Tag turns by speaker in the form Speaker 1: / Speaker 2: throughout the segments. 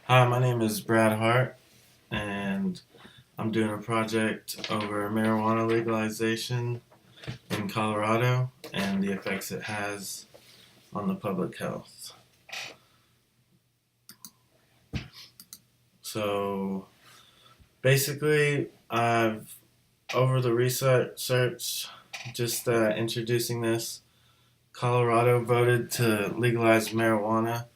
Speaker 1: Hi, my name is Brad Hart, and I'm doing a project over marijuana legalization in Colorado and the effects it has on the public health. So basically, I've over the research, just introducing this, Colorado voted to legalize marijuana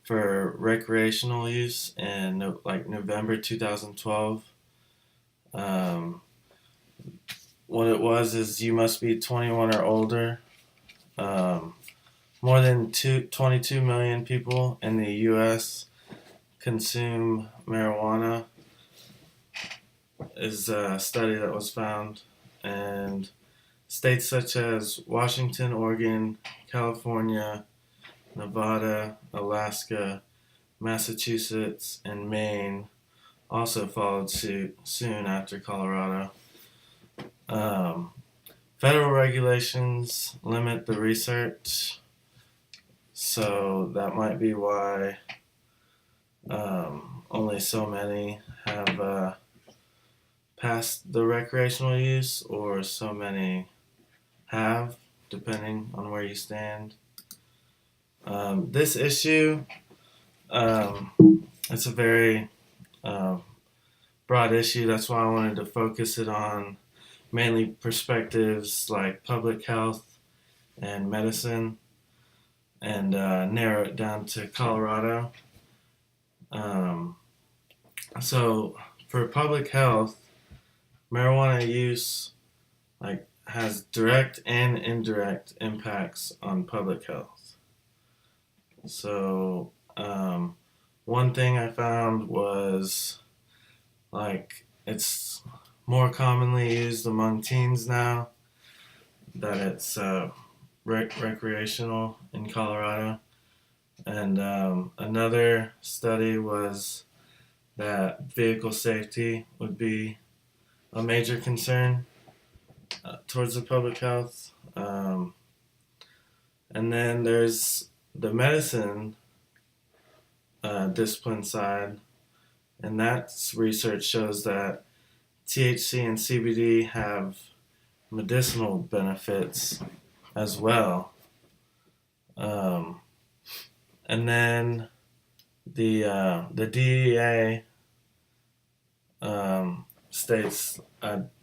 Speaker 1: for recreational use in like November 2012. Um, what it was is you must be 21 or older. Um, More than 22 million people in the U.S. consume marijuana, is a study that was found. And states such as Washington, Oregon, California, Nevada, Alaska, Massachusetts, and Maine also followed suit soon after Colorado. Um, Federal regulations limit the research, so that might be why only so many have passed the recreational use, or so many have, depending on where you stand. This issue, um, it's a very uh, broad issue. That's why I wanted to focus it on mainly perspectives like public health and medicine, and narrow it down to Colorado. Um, so for public health, marijuana use has direct and indirect impacts on public health. So one thing I found was it's more commonly used among teens now, that it's recreational in Colorado. And another study was that vehicle safety would be a major concern towards the public health. And then there's the medicine discipline side, and that research shows that THC and CBD have medicinal benefits as well. Um, and then the DEA states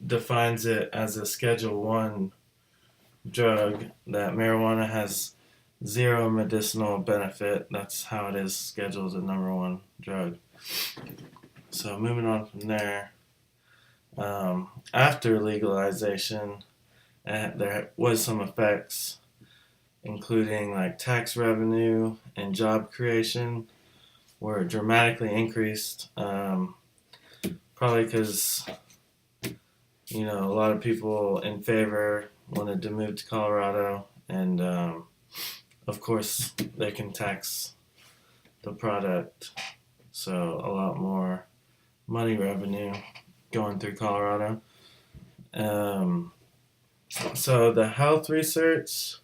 Speaker 1: defines it as a Schedule One drug, that marijuana has zero medicinal benefit. That's how it is scheduled as a number one drug. So moving on from there, after legalization, there was some effects, including like tax revenue and job creation, were dramatically increased. Probably because a lot of people in favor wanted to move to Colorado, and of course they can tax the product, so a lot more money revenue going through Colorado. Um, so the health research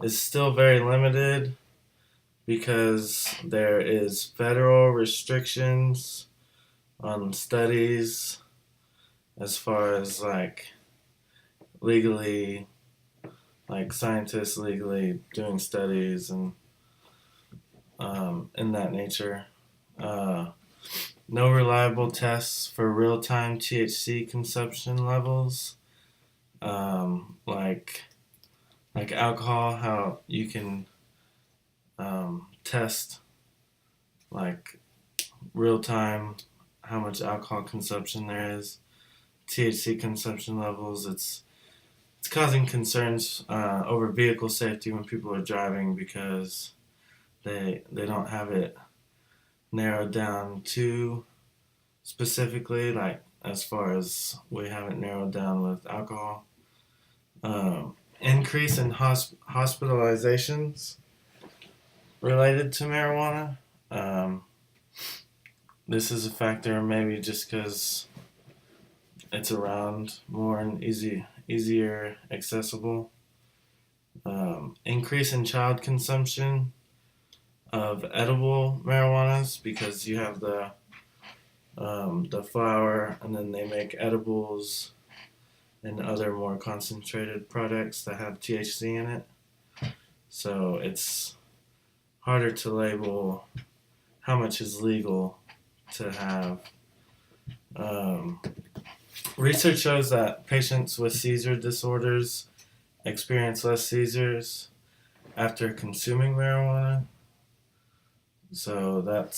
Speaker 1: is still very limited because there is federal restrictions on studies, as far as legally, scientists legally doing studies and in that nature. Uh, no reliable tests for real-time THC consumption levels, like alcohol. How you can test like real-time how much alcohol consumption there is, THC consumption levels. It's causing concerns over vehicle safety when people are driving, because they don't have it narrowed down too specifically, like as far as we have it narrowed down with alcohol. Increase in hospitalizations related to marijuana. Um, this is a factor, maybe just because it's around more and easier accessible. Increase in child consumption. of edible marijuanas because you have the flower, and then they make edibles and other more concentrated products that have THC in it. So it's harder to label how much is legal to have. Um, Research shows that patients with seizure disorders experience less seizures after consuming marijuana. So that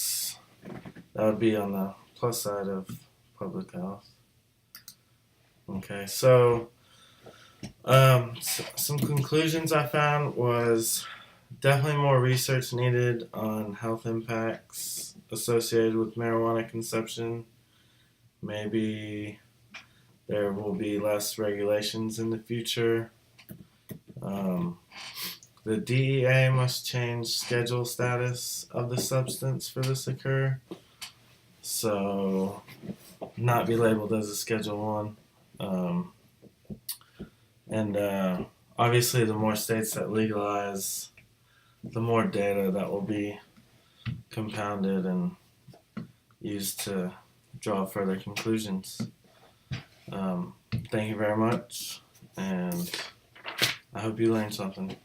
Speaker 1: would be on the plus side of public health. Okay, so some conclusions I found was definitely more research needed on health impacts associated with marijuana consumption. Maybe there will be less regulations in the future. Um, the DEA must change schedule status of the substance for this to occur. So, not be labeled as a Schedule 1. And obviously, the more states that legalize, the more data that will be compounded and used to draw further conclusions. Thank you very much, and I hope you learned something.